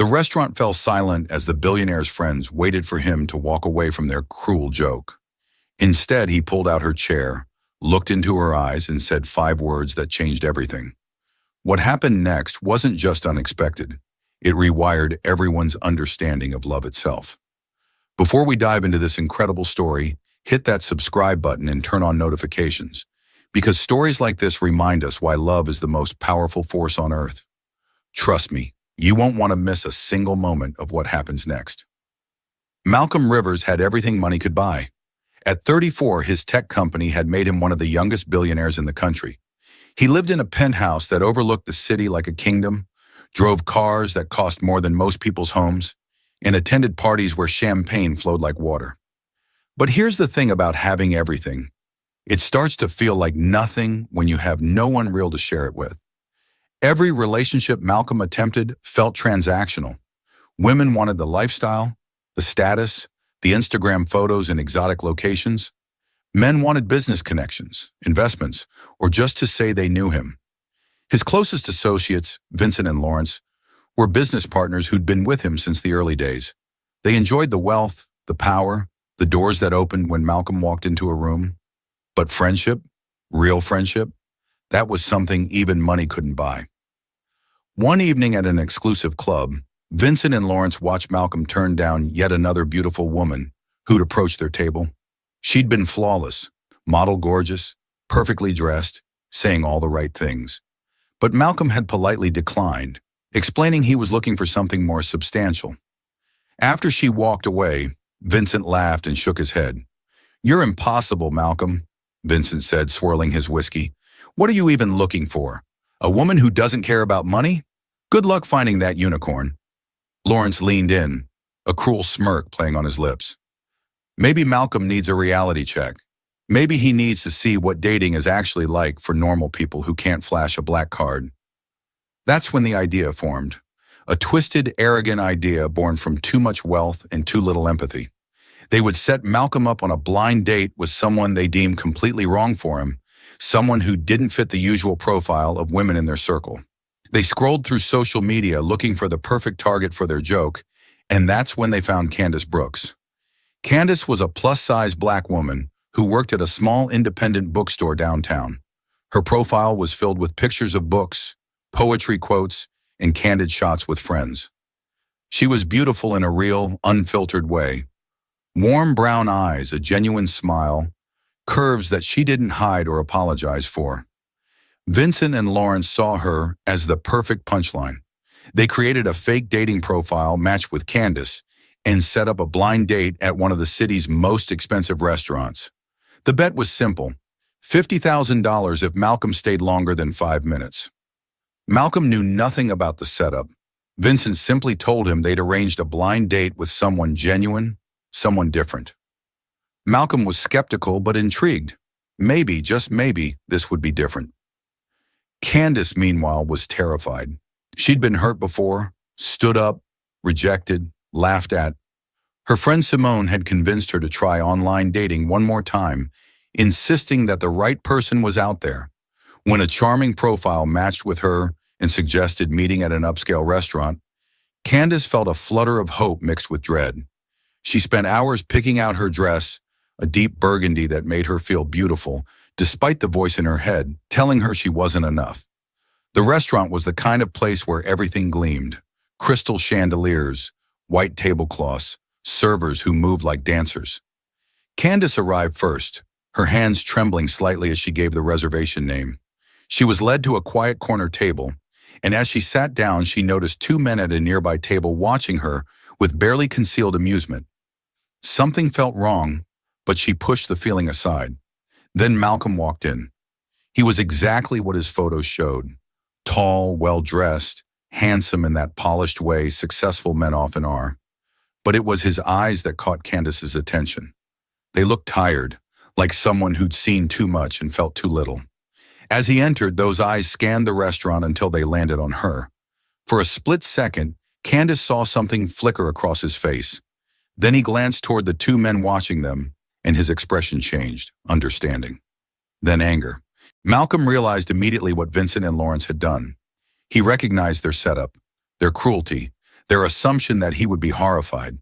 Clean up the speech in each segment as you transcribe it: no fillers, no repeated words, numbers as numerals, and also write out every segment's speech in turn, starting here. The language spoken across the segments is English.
restaurant fell silent as the billionaire's friends waited for him to walk away from their cruel joke. Instead, he pulled out her chair, looked into her eyes, and said 5 words that changed everything. What happened next wasn't just unexpected. It rewired everyone's understanding of love itself. Before we dive into this incredible story, hit that subscribe button and turn on notifications, because stories like this remind us why love is the most powerful force on earth. Trust me, you won't want to miss a single moment of what happens next. Malcolm Rivers had everything money could buy. At 34, his tech company had made him one of the youngest billionaires in the country. He lived in a penthouse that overlooked the city like a kingdom, drove cars that cost more than most people's homes, and attended parties where champagne flowed like water. But here's the thing about having everything. It starts to feel like nothing when you have no one real to share it with. Every relationship Malcolm attempted felt transactional. Women wanted the lifestyle, the status, the Instagram photos in exotic locations. Men wanted business connections, investments, or just to say they knew him. His closest associates, Vincent and Lawrence, were business partners who'd been with him since the early days. They enjoyed the wealth, the power, the doors that opened when Malcolm walked into a room. But friendship, real friendship, that was something even money couldn't buy. One evening at an exclusive club, Vincent and Lawrence watched Malcolm turn down yet another beautiful woman who'd approached their table. She'd been flawless, model gorgeous, perfectly dressed, saying all the right things. But Malcolm had politely declined, explaining he was looking for something more substantial. After she walked away, Vincent laughed and shook his head. "You're impossible, Malcolm," Vincent said, swirling his whiskey. "What are you even looking for? A woman who doesn't care about money? Good luck finding that unicorn." Lawrence leaned in, a cruel smirk playing on his lips. Maybe Malcolm needs a reality check. Maybe he needs to see what dating is actually like for normal people who can't flash a black card. That's when the idea formed. A twisted, arrogant idea born from too much wealth and too little empathy. They would set Malcolm up on a blind date with someone they deemed completely wrong for him, someone who didn't fit the usual profile of women in their circle. They scrolled through social media looking for the perfect target for their joke, and that's when they found Candace Brooks. Candace was a plus-size black woman who worked at a small independent bookstore downtown. Her profile was filled with pictures of books, poetry quotes, and candid shots with friends. She was beautiful in a real, unfiltered way. Warm brown eyes, a genuine smile, curves that she didn't hide or apologize for. Vincent and Lawrence saw her as the perfect punchline. They created a fake dating profile matched with Candace and set up a blind date at one of the city's most expensive restaurants. The bet was simple: $50,000 if Malcolm stayed longer than 5 minutes. Malcolm knew nothing about the setup. Vincent simply told him they'd arranged a blind date with someone genuine, someone different. Malcolm was skeptical but intrigued. Maybe, just maybe, this would be different. Candace, meanwhile, was terrified. She'd been hurt before, stood up, rejected, laughed at. Her friend Simone had convinced her to try online dating one more time, insisting that the right person was out there. When a charming profile matched with her and suggested meeting at an upscale restaurant, Candace felt a flutter of hope mixed with dread. She spent hours picking out her dress, a deep burgundy that made her feel beautiful, despite the voice in her head telling her she wasn't enough. The restaurant was the kind of place where everything gleamed: crystal chandeliers, white tablecloths, servers who moved like dancers. Candace arrived first, her hands trembling slightly as she gave the reservation name. She was led to a quiet corner table, and as she sat down, she noticed 2 men at a nearby table watching her with barely concealed amusement. Something felt wrong, but she pushed the feeling aside. Then Malcolm walked in. He was exactly what his photos showed: tall, well-dressed, handsome in that polished way successful men often are. But it was his eyes that caught Candace's attention. They looked tired, like someone who'd seen too much and felt too little. As he entered, those eyes scanned the restaurant until they landed on her. For a split second, Candace saw something flicker across his face. Then he glanced toward the 2 men watching them, and his expression changed: understanding. Then anger. Malcolm realized immediately what Vincent and Lawrence had done. He recognized their setup, their cruelty, their assumption that he would be horrified.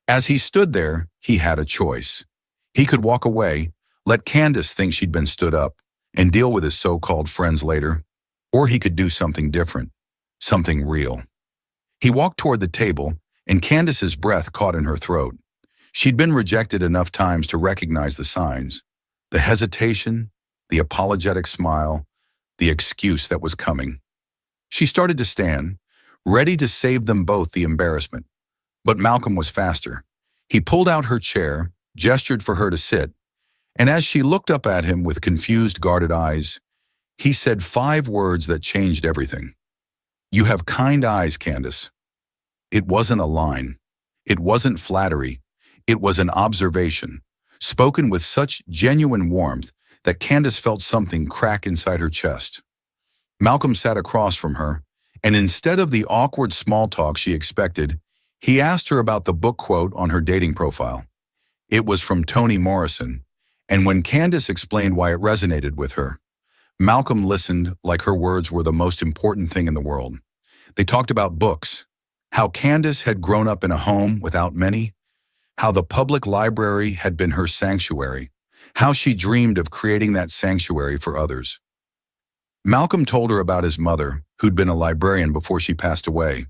As he stood there, he had a choice. He could walk away, let Candace think she'd been stood up, and deal with his so-called friends later, or he could do something different, something real. He walked toward the table, and Candace's breath caught in her throat. She'd been rejected enough times to recognize the signs, the hesitation, the apologetic smile, the excuse that was coming. She started to stand, ready to save them both the embarrassment. But Malcolm was faster. He pulled out her chair, gestured for her to sit, and as she looked up at him with confused, guarded eyes, he said 5 words that changed everything. "You have kind eyes, Candace." It wasn't a line. It wasn't flattery. It was an observation, spoken with such genuine warmth that Candace felt something crack inside her chest. Malcolm sat across from her, and instead of the awkward small talk she expected, he asked her about the book quote on her dating profile. It was from Toni Morrison, and when Candace explained why it resonated with her, Malcolm listened like her words were the most important thing in the world. They talked about books, how Candace had grown up in a home without many, how the public library had been her sanctuary, how she dreamed of creating that sanctuary for others. Malcolm told her about his mother, who'd been a librarian before she passed away,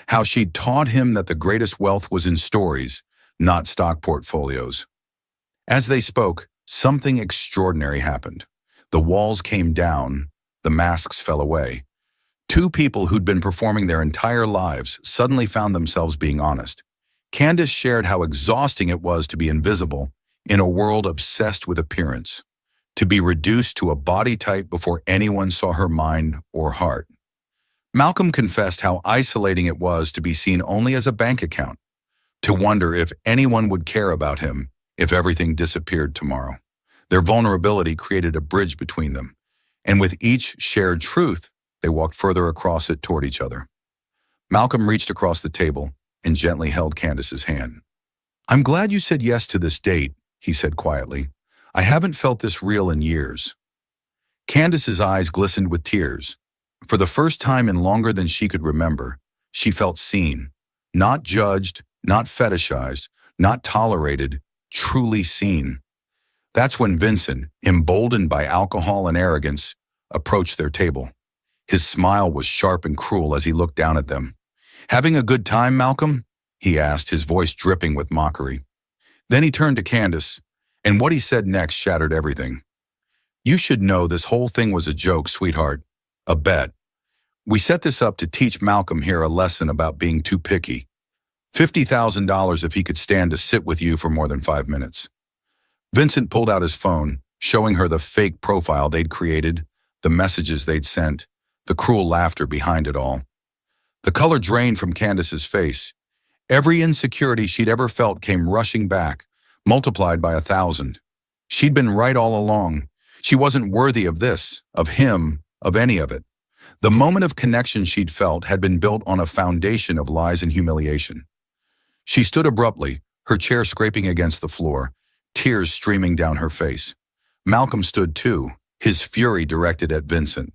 how she'd taught him that the greatest wealth was in stories, not stock portfolios. As they spoke, something extraordinary happened. The walls came down, the masks fell away. 2 people who'd been performing their entire lives suddenly found themselves being honest. Candace shared how exhausting it was to be invisible in a world obsessed with appearance, to be reduced to a body type before anyone saw her mind or heart. Malcolm confessed how isolating it was to be seen only as a bank account, to wonder if anyone would care about him if everything disappeared tomorrow. Their vulnerability created a bridge between them, and with each shared truth, they walked further across it toward each other. Malcolm reached across the table and gently held Candace's hand. "I'm glad you said yes to this date," he said quietly. "I haven't felt this real in years." Candace's eyes glistened with tears. For the first time in longer than she could remember, she felt seen, not judged, not fetishized, not tolerated, truly seen. That's when Vincent, emboldened by alcohol and arrogance, approached their table. His smile was sharp and cruel as he looked down at them. "Having a good time, Malcolm?" he asked, his voice dripping with mockery. Then he turned to Candace, and what he said next shattered everything. "You should know this whole thing was a joke, sweetheart. A bet. We set this up to teach Malcolm here a lesson about being too picky. $50,000 if he could stand to sit with you for more than 5 minutes." Vincent pulled out his phone, showing her the fake profile they'd created, the messages they'd sent, the cruel laughter behind it all. The color drained from Candace's face. Every insecurity she'd ever felt came rushing back, multiplied by 1,000. She'd been right all along. She wasn't worthy of this, of him, of any of it. The moment of connection she'd felt had been built on a foundation of lies and humiliation. She stood abruptly, her chair scraping against the floor, tears streaming down her face. Malcolm stood too, his fury directed at Vincent.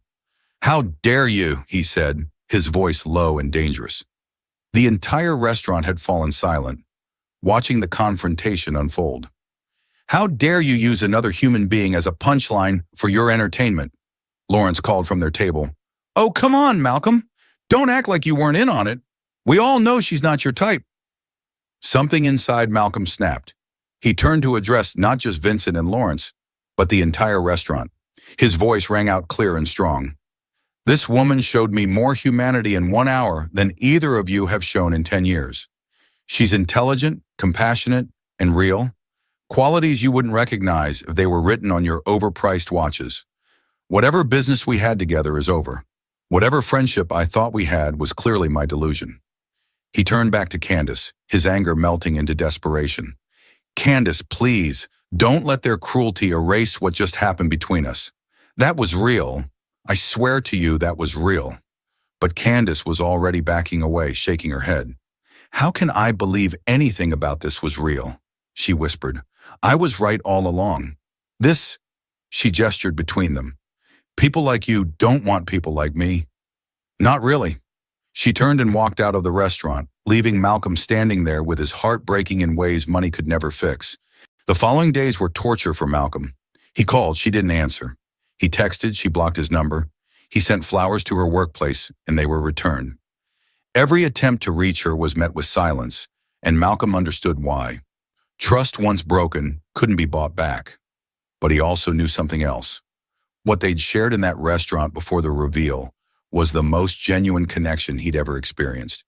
"How dare you," he said, his voice low and dangerous. The entire restaurant had fallen silent, watching the confrontation unfold. "How dare you use another human being as a punchline for your entertainment?" Lawrence called from their table. "Oh, come on, Malcolm. Don't act like you weren't in on it. We all know she's not your type." Something inside Malcolm snapped. He turned to address not just Vincent and Lawrence, but the entire restaurant. His voice rang out clear and strong. "This woman showed me more humanity in 1 hour than either of you have shown in 10 years. She's intelligent, compassionate, and real. Qualities you wouldn't recognize if they were written on your overpriced watches. Whatever business we had together is over. Whatever friendship I thought we had was clearly my delusion." He turned back to Candace, his anger melting into desperation. "Candace, please, don't let their cruelty erase what just happened between us. That was real. I swear to you that was real." But Candace was already backing away, shaking her head. "How can I believe anything about this was real?" she whispered. "I was right all along. This," she gestured between them. "People like you don't want people like me." "Not really." She turned and walked out of the restaurant, leaving Malcolm standing there with his heart breaking in ways money could never fix. The following days were torture for Malcolm. He called, she didn't answer. He texted, she blocked his number. He sent flowers to her workplace, and they were returned. Every attempt to reach her was met with silence, and Malcolm understood why. Trust once broken couldn't be bought back. But he also knew something else. What they'd shared in that restaurant before the reveal was the most genuine connection he'd ever experienced.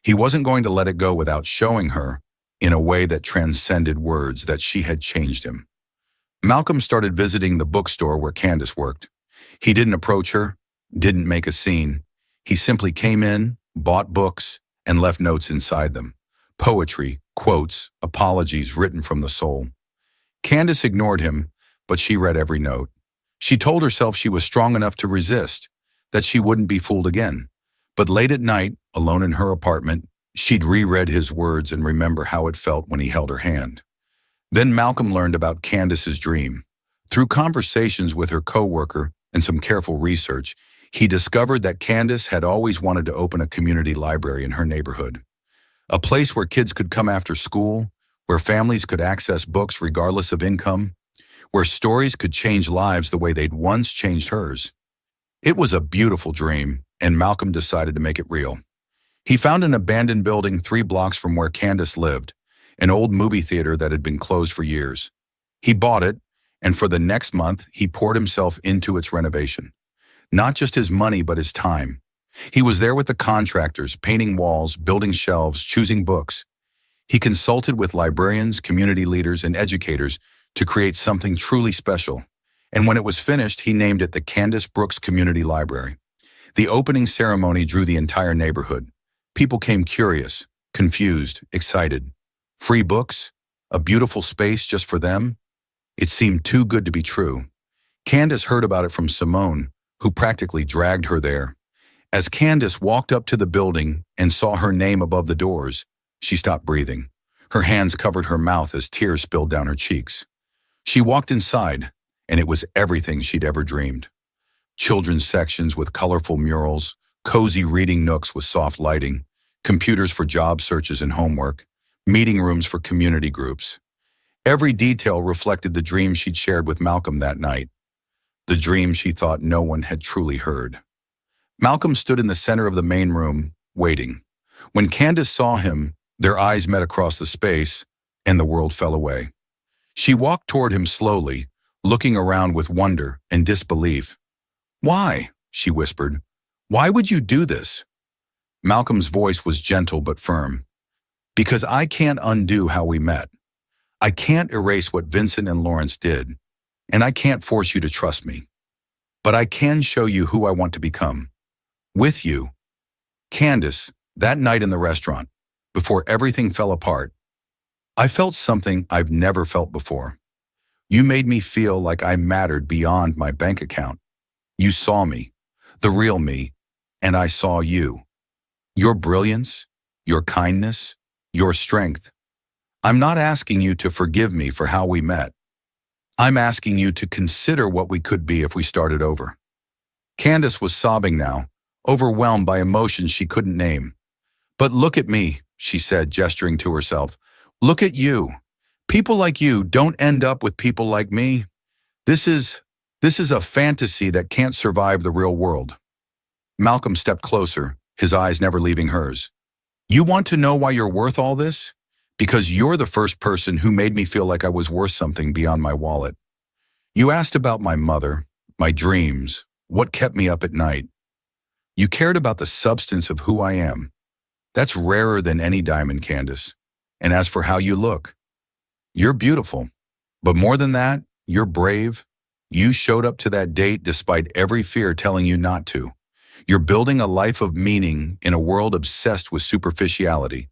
He wasn't going to let it go without showing her, in a way that transcended words, that she had changed him. Malcolm started visiting the bookstore where Candace worked. He didn't approach her, didn't make a scene. He simply came in, bought books, and left notes inside them. Poetry, quotes, apologies written from the soul. Candace ignored him, but she read every note. She told herself she was strong enough to resist, that she wouldn't be fooled again. But late at night, alone in her apartment, she'd reread his words and remember how it felt when he held her hand. Then Malcolm learned about Candace's dream. Through conversations with her coworker and some careful research, he discovered that Candace had always wanted to open a community library in her neighborhood. A place where kids could come after school, where families could access books regardless of income, where stories could change lives the way they'd once changed hers. It was a beautiful dream, and Malcolm decided to make it real. He found an abandoned building 3 blocks from where Candace lived, an old movie theater that had been closed for years. He bought it, and for the next month, he poured himself into its renovation. Not just his money, but his time. He was there with the contractors, painting walls, building shelves, choosing books. He consulted with librarians, community leaders, and educators to create something truly special. And when it was finished, he named it the Candace Brooks Community Library. The opening ceremony drew the entire neighborhood. People came curious, confused, excited. Free books? A beautiful space just for them? It seemed too good to be true. Candace heard about it from Simone, who practically dragged her there. As Candace walked up to the building and saw her name above the doors, she stopped breathing. Her hands covered her mouth as tears spilled down her cheeks. She walked inside, and it was everything she'd ever dreamed. Children's sections with colorful murals, cozy reading nooks with soft lighting, computers for job searches and homework, meeting rooms for community groups. Every detail reflected the dream she'd shared with Malcolm that night, the dream she thought no one had truly heard. Malcolm stood in the center of the main room, waiting. When Candace saw him, their eyes met across the space, and the world fell away. She walked toward him slowly, looking around with wonder and disbelief. "Why?" she whispered. "Why would you do this?" Malcolm's voice was gentle but firm. "Because I can't undo how we met. I can't erase what Vincent and Lawrence did, and I can't force you to trust me. But I can show you who I want to become. With you." Candace, that night in the restaurant, before everything fell apart, I felt something I've never felt before. You made me feel like I mattered beyond my bank account. You saw me, the real me, and I saw you. Your brilliance, your kindness, your strength. I'm not asking you to forgive me for how we met. I'm asking you to consider what we could be if we started over. Candace was sobbing now, overwhelmed by emotions she couldn't name. "But look at me," she said, gesturing to herself. "Look at you. People like you don't end up with people like me. This is a fantasy that can't survive the real world." Malcolm stepped closer, his eyes never leaving hers. "You want to know why you're worth all this? Because you're the first person who made me feel like I was worth something beyond my wallet. You asked about my mother, my dreams, what kept me up at night. You cared about the substance of who I am. That's rarer than any diamond, Candace. And as for how you look, you're beautiful. But more than that, you're brave. You showed up to that date despite every fear telling you not to. You're building a life of meaning in a world obsessed with superficiality.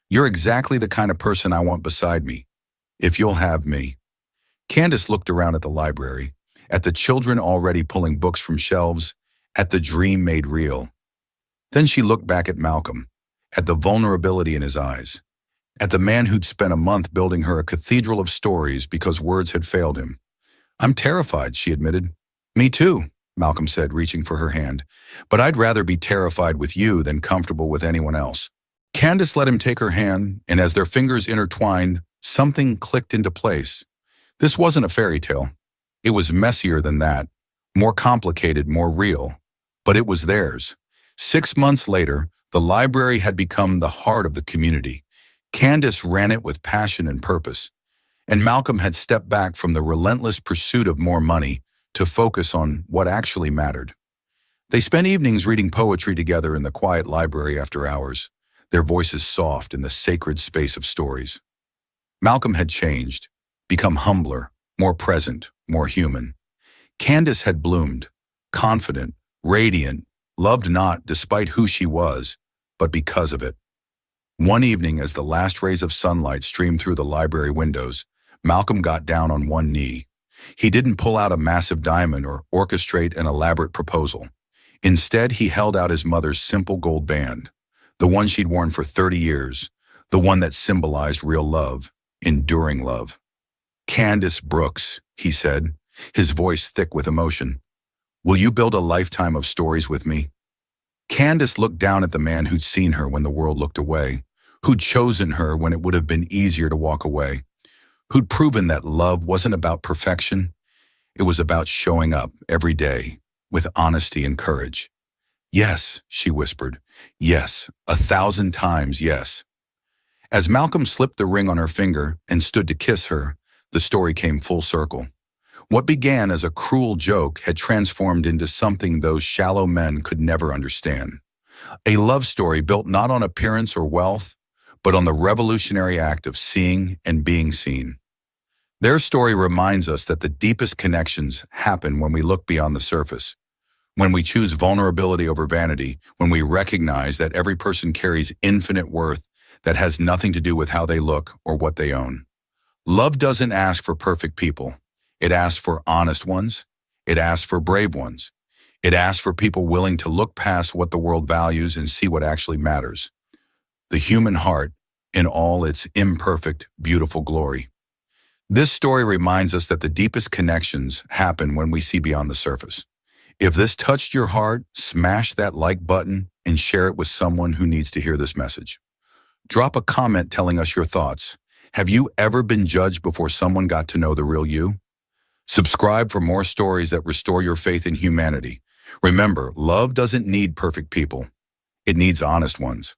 You're exactly the kind of person I want beside me, if you'll have me." Candace looked around at the library, at the children already pulling books from shelves, at the dream made real. Then she looked back at Malcolm, at the vulnerability in his eyes, at the man who'd spent a month building her a cathedral of stories because words had failed him. "I'm terrified," she admitted. "Me too," Malcolm said, reaching for her hand. "But I'd rather be terrified with you than comfortable with anyone else." Candace let him take her hand, and as their fingers intertwined, something clicked into place. This wasn't a fairy tale. It was messier than that, more complicated, more real. But it was theirs. 6 months later, the library had become the heart of the community. Candace ran it with passion and purpose, and Malcolm had stepped back from the relentless pursuit of more money to focus on what actually mattered. They spent evenings reading poetry together in the quiet library after hours, their voices soft in the sacred space of stories. Malcolm had changed, become humbler, more present, more human. Candace had bloomed, confident, radiant, loved not despite who she was, but because of it. One evening, as the last rays of sunlight streamed through the library windows, Malcolm got down on one knee. He didn't pull out a massive diamond or orchestrate an elaborate proposal. Instead, he held out his mother's simple gold band, the one she'd worn for 30 years, the one that symbolized real love, enduring love. "Candace Brooks," he said, his voice thick with emotion, "will you build a lifetime of stories with me?" Candace looked down at the man who'd seen her when the world looked away, who'd chosen her when it would have been easier to walk away, who'd proven that love wasn't about perfection, it was about showing up every day with honesty and courage. "Yes," she whispered. "Yes, 1,000 times yes." As Malcolm slipped the ring on her finger and stood to kiss her, the story came full circle. What began as a cruel joke had transformed into something those shallow men could never understand. A love story built not on appearance or wealth, but on the revolutionary act of seeing and being seen. Their story reminds us that the deepest connections happen when we look beyond the surface, when we choose vulnerability over vanity, when we recognize that every person carries infinite worth that has nothing to do with how they look or what they own. Love doesn't ask for perfect people. It asks for honest ones. It asks for brave ones. It asks for people willing to look past what the world values and see what actually matters. The human heart in all its imperfect, beautiful glory. This story reminds us that the deepest connections happen when we see beyond the surface. If this touched your heart, smash that like button and share it with someone who needs to hear this message. Drop a comment telling us your thoughts. Have you ever been judged before someone got to know the real you? Subscribe for more stories that restore your faith in humanity. Remember, love doesn't need perfect people. It needs honest ones.